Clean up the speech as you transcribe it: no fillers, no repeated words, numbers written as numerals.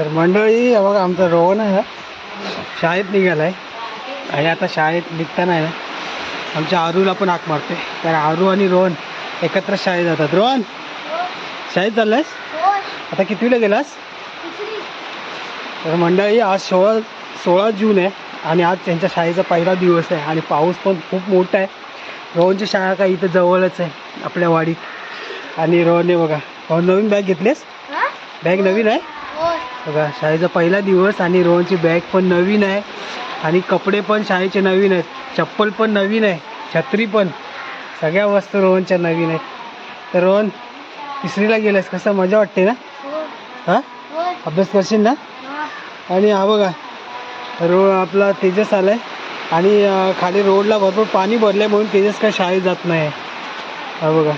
तर मंडळी बघा आमचा रोहन आहे ना शाळेत निघाला आहे आणि आता शाळेत निघताना आहे ना आमच्या आरूला पण हाक मारते कारण आरू आणि रोहन एकत्र शाळेत जातात. रोहन शाळेत चाललायस? आता कितवीला गेलास? तर मंडळी आज 16 जून आहे आणि आज त्यांच्या शाळेचा पहिला दिवस आहे आणि पाऊस पण खूप मोठा आहे. रोहनची शाळा काय इथं जवळच आहे आपल्या वाडीत आणि रोहनने बघा रोहन नवीन बॅग घेतलीस? बॅग नवीन आहे बघा. शाळेचा पहिला दिवस आणि रोहनची बॅग पण नवीन आहे आणि कपडे पण शाळेचे नवीन आहेत, चप्पल पण नवीन आहे, छत्री पण, सगळ्या वस्तू रोहनच्या नवीन आहेत. तर रोहन तिसरीला गेलास, कसं मजा वाटते ना? हां अभ्यास करशील ना? आणि हा बघा आपला तेजस आलाय आणि खाली रोडला भरपूर पाणी भरलंय म्हणून तेजस काय शाळेत जात नाही. हा बघा